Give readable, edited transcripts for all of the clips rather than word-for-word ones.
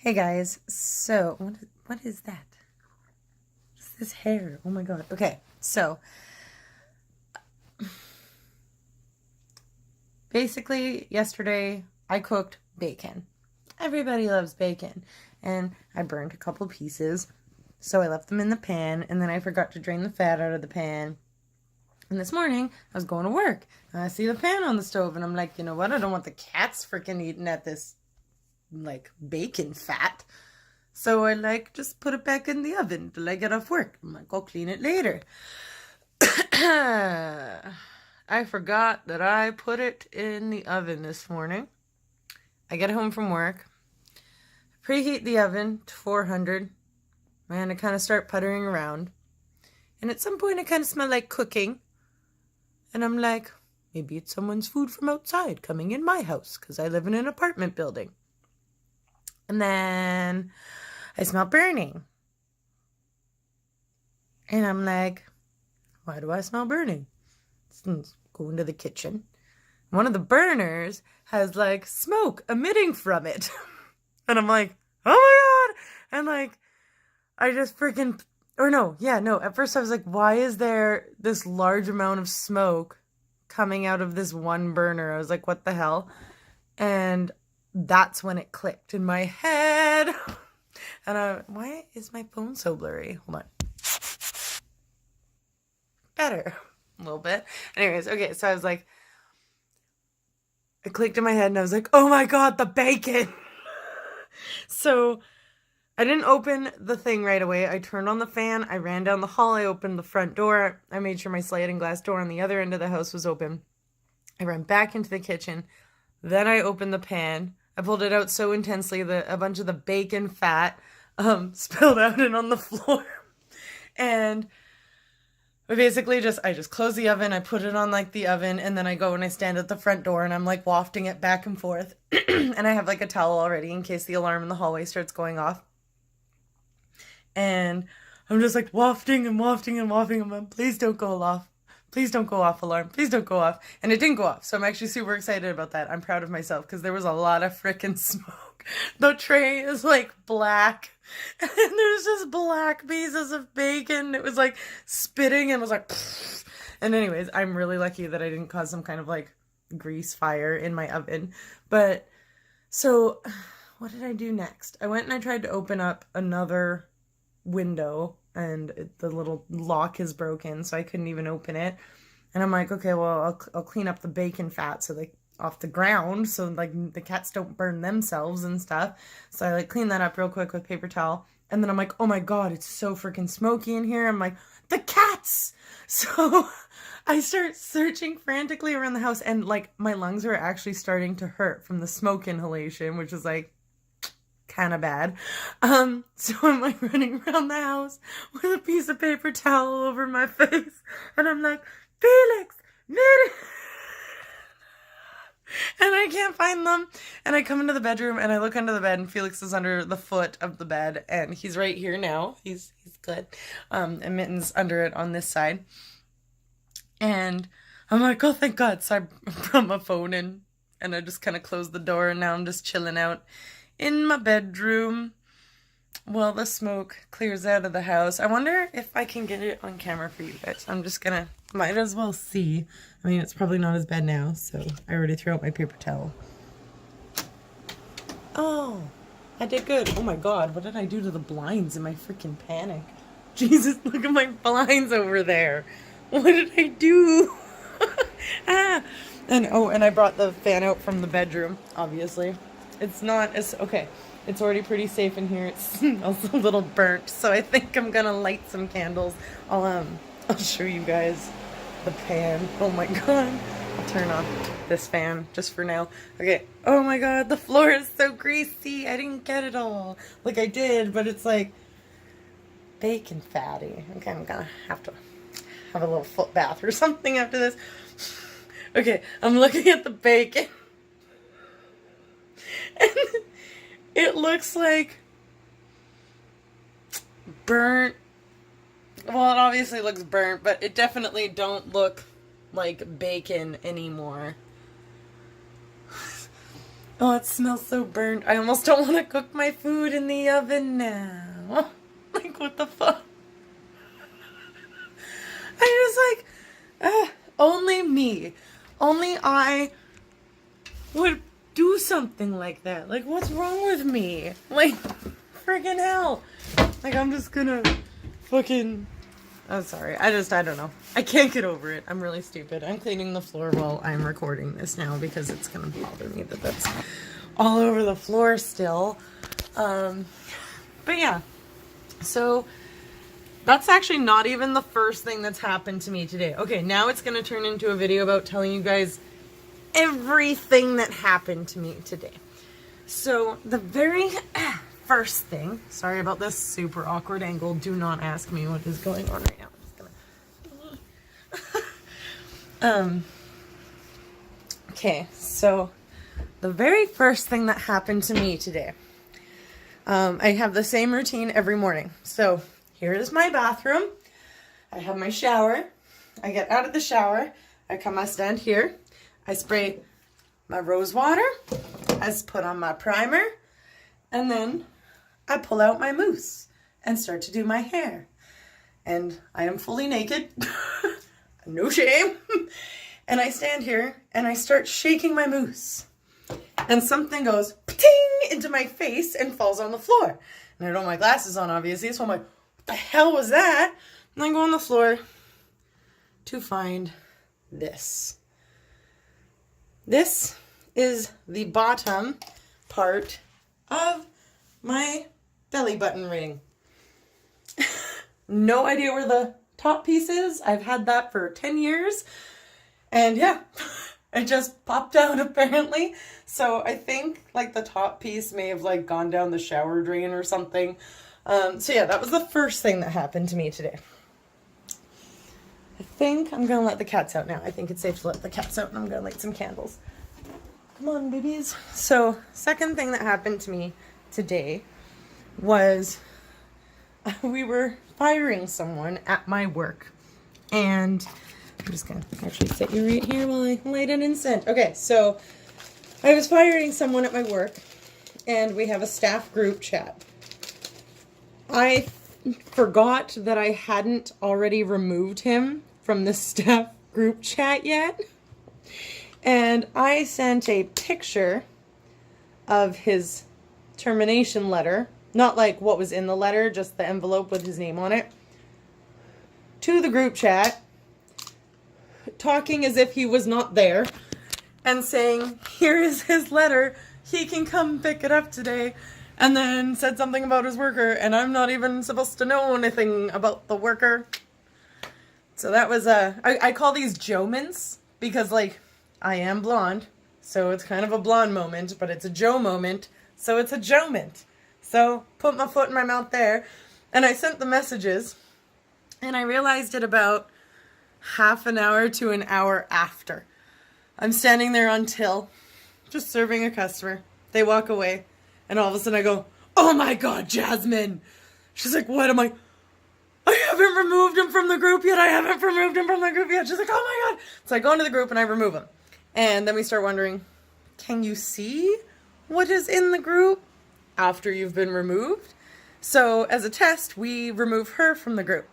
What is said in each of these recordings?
Hey guys, so what is that? What's this hair? Oh my god. Okay, so basically yesterday I cooked bacon. Everybody loves bacon. And I burned a couple pieces, so I left them in the pan, and then I forgot to drain the fat out of the pan. And this morning I was going to work, and I see the pan on the stove, and I'm like, you know what? I don't want the cats freaking eating at this like bacon fat. So I just put it back in the oven till I get off work. I'm like, I'll clean it later. I forgot that I put it in the oven this morning. I get home from work, preheat the oven to 400, and I kind of start puttering around. And at some point, I kind of smell like cooking. And I'm like, maybe it's someone's food from outside coming in my house because I live in an apartment building. And then I smell burning. And I'm like, why do I smell burning? Go into the kitchen. One of the burners has like smoke emitting from it. And I'm like, oh my God. And like, I just freaking, or no, yeah, no. At first I was like, why is there this large amount of smoke coming out of this one burner? I was like, what the hell? And that's when it clicked in my head. And why is my phone so blurry? Hold on. Better. A little bit. Anyways, okay, so I was like, it clicked in my head and I was like, oh my God, the bacon. So I didn't open the thing right away. I turned on the fan. I ran down the hall. I opened the front door. I made sure my sliding glass door on the other end of the house was open. I ran back into the kitchen. Then I opened the pan. I pulled it out so intensely that a bunch of the bacon fat spilled out and on the floor. And I basically I just close the oven, I put it on like the oven, and then I go and I stand at the front door and I'm like wafting it back and forth. And I have like a towel already in case the alarm in the hallway starts going off. And I'm just like wafting and wafting and wafting. I'm like, please don't go off. Please don't go off, alarm. Please don't go off. And it didn't go off. So I'm actually super excited about that. I'm proud of myself because there was a lot of freaking smoke. The tray is like black. And there's just black pieces of bacon. It was like spitting and was like, pfft. And anyways, I'm really lucky that I didn't cause some kind of like grease fire in my oven. But so what did I do next? I went and I tried to open up another window and the little lock is broken, so I couldn't even open it. And I'm like, okay, well, I'll clean up the bacon fat so like off the ground so like the cats don't burn themselves and stuff. So I like clean that up real quick with paper towel. And then I'm like, oh my God, it's so freaking smoky in here. I'm like, the cats! So I start searching frantically around the house and like my lungs are actually starting to hurt from the smoke inhalation, which is like kind of bad. So I'm like running around the house with a piece of paper towel over my face, and I'm like, Felix, Mitty, and I can't find them. And I come into the bedroom and I look under the bed, and Felix is under the foot of the bed, and he's right here now. He's good. And Mitten's under it on this side. And I'm like, oh, thank God. So I brought my phone in, and I just kind of closed the door, and now I'm just chilling out in my bedroom while the smoke clears out of the house. I wonder if I can get it on camera for you guys. I'm just gonna, might as well see. I mean, it's probably not as bad now, so I already threw out my paper towel. Oh, I did good. Oh my God, what did I do to the blinds in my freaking panic? Jesus, look at my blinds over there. What did I do? Ah, and I brought the fan out from the bedroom, obviously. It's not as, okay, it's already pretty safe in here. It smells a little burnt, so I think I'm gonna light some candles. I'll show you guys the pan. Oh my God. I'll turn off this fan just for now. Okay. Oh my God, the floor is so greasy. I didn't get it all. Like I did, but it's like bacon fatty. Okay, I'm gonna have to have a little foot bath or something after this. Okay, I'm looking at the bacon. And it looks like burnt. Well, it obviously looks burnt, but it definitely don't look like bacon anymore. Oh, it smells so burnt. I almost don't want to cook my food in the oven now. Like, what the fuck? I just only me. Only I would do something like that. Like, what's wrong with me? Like, friggin' hell. Like, I'm just gonna fucking... I'm sorry. I don't know. I can't get over it. I'm really stupid. I'm cleaning the floor while I'm recording this now because it's gonna bother me that that's all over the floor still. But yeah. So, that's actually not even the first thing that's happened to me today. Okay, now it's gonna turn into a video about telling you guys everything that happened to me today. So, the very first thing, sorry about this super awkward angle, do not ask me what is going on right now. I'm just gonna... okay, so the very first thing that happened to me today, I have the same routine every morning. So here is my bathroom. I have my shower. I get out of the shower. I stand here. I spray my rose water. I put on my primer. And then I pull out my mousse and start to do my hair. And I am fully naked. No shame. And I stand here and I start shaking my mousse. And something goes ting into my face and falls on the floor. And I don't have my glasses on, obviously, so I'm like, what the hell was that? And I go on the floor to find this. This is the bottom part of my belly button ring. No idea where the top piece is. I've had that for 10 years. And yeah, it just popped out apparently. So I think like the top piece may have like gone down the shower drain or something. So yeah, that was the first thing that happened to me today. I think I'm gonna let the cats out now. I think it's safe to let the cats out and I'm gonna light some candles. Come on, babies. So second thing that happened to me today was we were firing someone at my work. And I'm just gonna actually sit you right here while I light an incense. Okay, so I was firing someone at my work and we have a staff group chat. I forgot that I hadn't already removed him from the staff group chat yet. And I sent a picture of his termination letter, not like what was in the letter, just the envelope with his name on it, to the group chat, talking as if he was not there, and saying, here is his letter, he can come pick it up today, and then said something about his worker, and I'm not even supposed to know anything about the worker. So that was I call these Joments, because like, I am blonde, so it's kind of a blonde moment, but it's a Joe moment, so it's a Joment. So, put my foot in my mouth there, and I sent the messages, and I realized it about half an hour to an hour after. I'm standing there on till, just serving a customer. They walk away, and all of a sudden I go, oh my god, Jasmine! She's like, what am I haven't removed him from the group yet, I haven't removed him from the group yet. She's like, oh my god! So I go into the group and I remove him. And then we start wondering, can you see what is in the group after you've been removed? So as a test, we remove her from the group.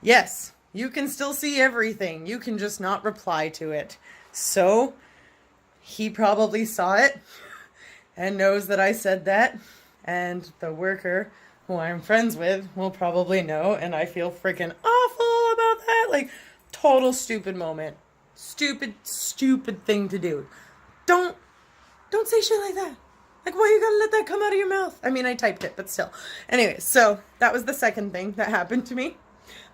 Yes, you can still see everything. You can just not reply to it. So he probably saw it and knows that I said that. And the worker who I'm friends with will probably know. And I feel freaking awful about that. Like, total stupid moment. Stupid thing to do. Don't say shit like that. Like, why you gotta let that come out of your mouth? I mean, I typed it, but still. Anyway, so that was the second thing that happened to me.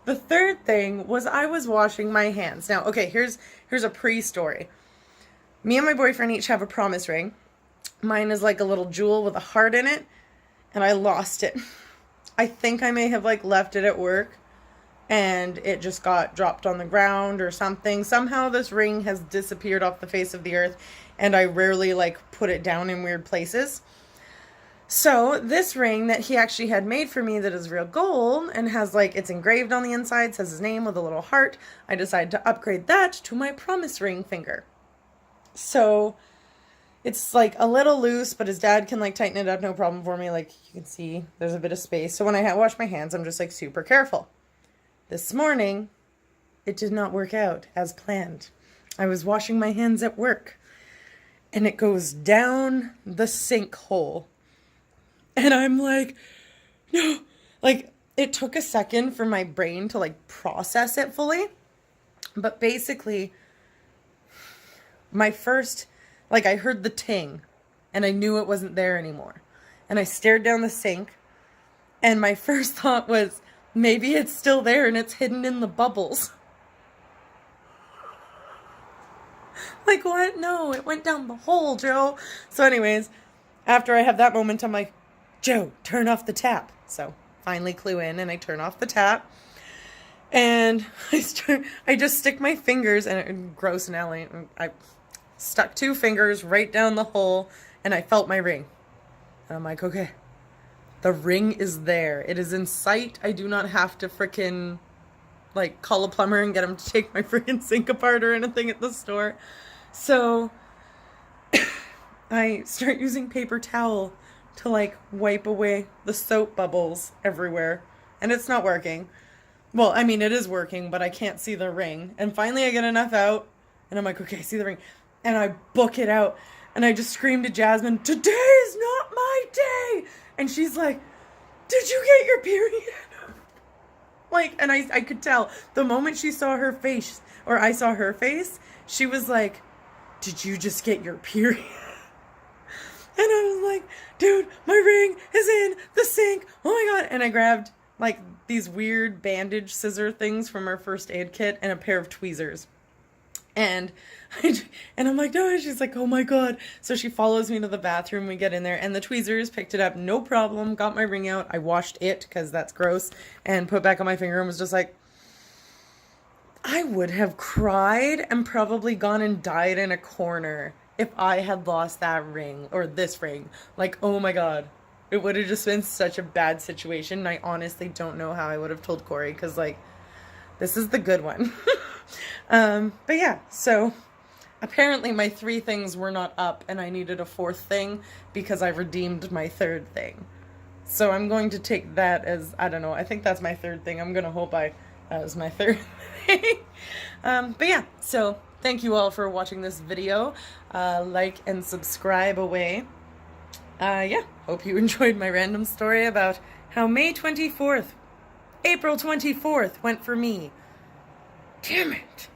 The third thing was I was washing my hands. Now, okay, here's a pre-story. Me and my boyfriend each have a promise ring. Mine is like a little jewel with a heart in it, and I lost it. I think I may have like left it at work, and it just got dropped on the ground or something. Somehow this ring has disappeared off the face of the earth, and I rarely like put it down in weird places. So this ring that he actually had made for me that is real gold and has like, it's engraved on the inside, says his name with a little heart. I decided to upgrade that to my promise ring finger. So It's like a little loose, but his dad can like tighten it up, no problem for me. Like you can see there's a bit of space. So when I wash my hands, I'm just like super careful. This morning, it did not work out as planned. I was washing my hands at work and it goes down the sink hole. And I'm like, no, like it took a second for my brain to like process it fully. But basically, my first, like I heard the ting and I knew it wasn't there anymore. And I stared down the sink and my first thought was, maybe it's still there and it's hidden in the bubbles. Like, what? No, it went down the hole, Joe. So anyways, after I have that moment, I'm like, Joe, turn off the tap. So finally clue in and I turn off the tap. And I just stick my fingers, and gross and Ellie, I stuck 2 fingers right down the hole and I felt my ring. And I'm like, okay, the ring is there. It is in sight. I do not have to frickin' like call a plumber and get him to take my freaking sink apart or anything at the store. So I start using paper towel to like wipe away the soap bubbles everywhere. And it's not working. Well, I mean, it is working, but I can't see the ring. And finally I get enough out and I'm like, okay, I see the ring. And I book it out. And I just screamed to Jasmine, today is not my day. And she's like, did you get your period? Like, and I could tell the moment she saw her face, or I saw her face, she was like, did you just get your period? And I was like, dude, my ring is in the sink. Oh my God. And I grabbed like these weird bandage scissor things from our first aid kit and a pair of tweezers. And I'm like, no, and she's like, oh my God. So she follows me to the bathroom. We get in there and the tweezers picked it up. No problem. Got my ring out. I washed it because that's gross and put back on my finger and was just like, I would have cried and probably gone and died in a corner if I had lost that ring or this ring. Like, oh my God. It would have just been such a bad situation. And I honestly don't know how I would have told Corey because like, this is the good one. But yeah, so apparently my 3 things were not up and I needed a 4th thing because I redeemed my 3rd thing. So I'm going to take that as, I don't know, I think that's my 3rd thing. I'm going to hope that was my 3rd thing. But yeah, so thank you all for watching this video. Like and subscribe away. Yeah, hope you enjoyed my random story about how April 24th went for me. Damn it.